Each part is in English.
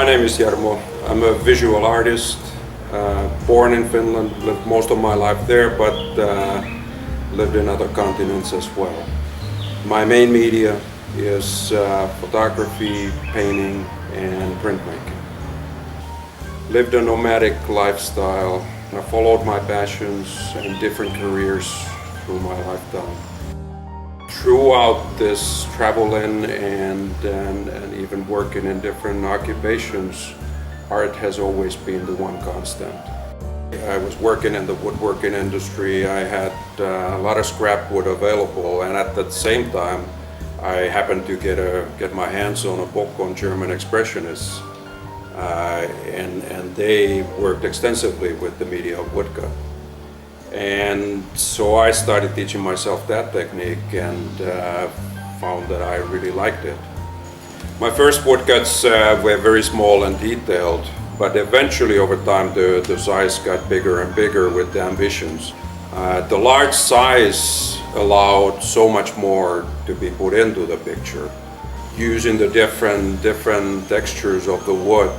My name is Jarmo. I'm a visual artist, born in Finland, lived most of my life there, but lived in other continents as well. My main media is photography, painting, and printmaking. Lived a nomadic lifestyle. I followed my passions in different careers through my lifetime. Throughout this traveling and even working in different occupations, art has always been the one constant. I was working in the woodworking industry. I had a lot of scrap wood available, and at the same time I happened to get my hands on a book on German expressionists, and they worked extensively with the media of woodcut. And so I started teaching myself that technique and found that I really liked it. My first woodcuts were very small and detailed, but eventually over time the size got bigger and bigger with the ambitions. The large size allowed so much more to be put into the picture. Using the different textures of the wood,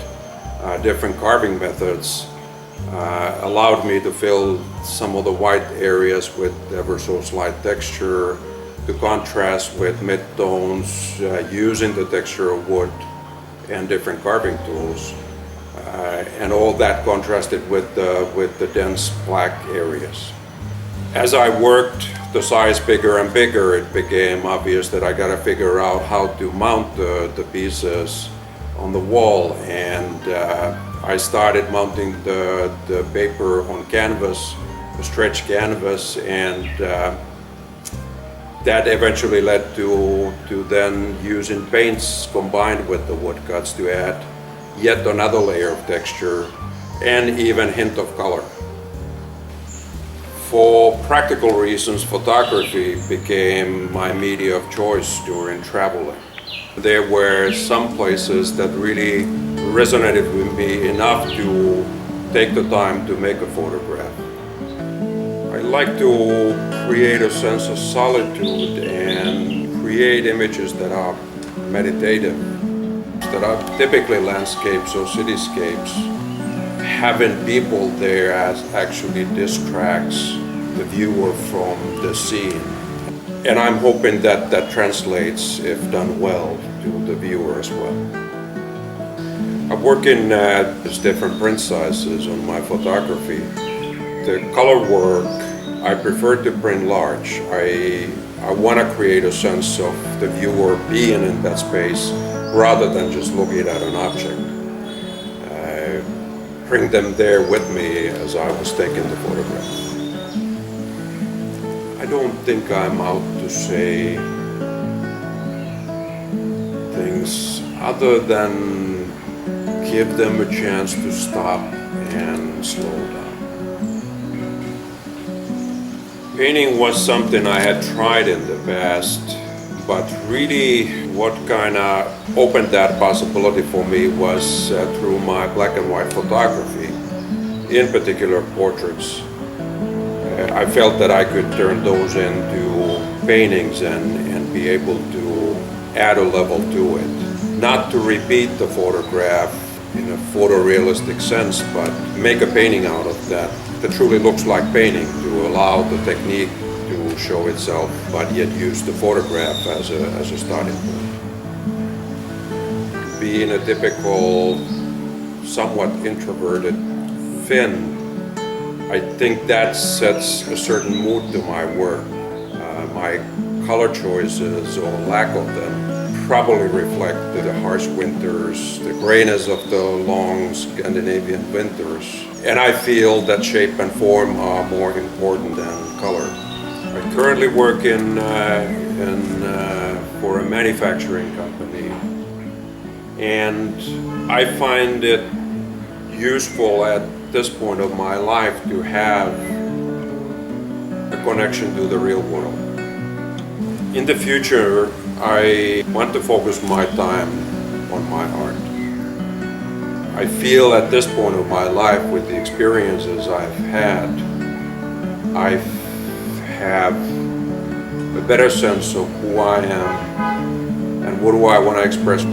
different carving methods, allowed me to fill some of the white areas with ever so slight texture, to contrast with mid-tones, using the texture of wood and different carving tools, and all that contrasted with the dense black areas. As I worked the size bigger and bigger, it became obvious that I got to figure out how to mount the pieces on the wall, and I started mounting the paper on canvas, a stretch canvas, and that eventually led to then using paints combined with the woodcuts to add yet another layer of texture and even hint of color. For practical reasons, photography became my media of choice during traveling. There were some places that really resonated with me enough to take the time to make a photograph. I like to create a sense of solitude and create images that are meditative, that are typically landscapes or cityscapes. Having people there actually distracts the viewer from the scene. And I'm hoping that that translates, if done well, to the viewer as well. I work in different print sizes on my photography. The color work, I prefer to print large. I want to create a sense of the viewer being in that space rather than just looking at an object. Bring them there with me as I was taking the photograph. I don't think I'm out to say things other than give them a chance to stop and slow down. Painting was something I had tried in the past, but really what kind of opened that possibility for me was through my black and white photography, in particular portraits. I felt that I could turn those into paintings and be able to add a level to it. Not to repeat the photograph in a photorealistic sense, but make a painting out of that truly looks like painting, to allow the technique to show itself, but yet use the photograph as a starting point. Being a typical, somewhat introverted Finn, I think that sets a certain mood to my work. My color choices, or lack of them, probably reflect the harsh winters, the grayness of the long Scandinavian winters. And I feel that shape and form are more important than color. I currently work for a manufacturing company, and I find it useful at this point of my life to have a connection to the real world. In the future, I want to focus my time on my art. I feel at this point of my life, with the experiences I've had, I have a better sense of who I am and what do I want to express.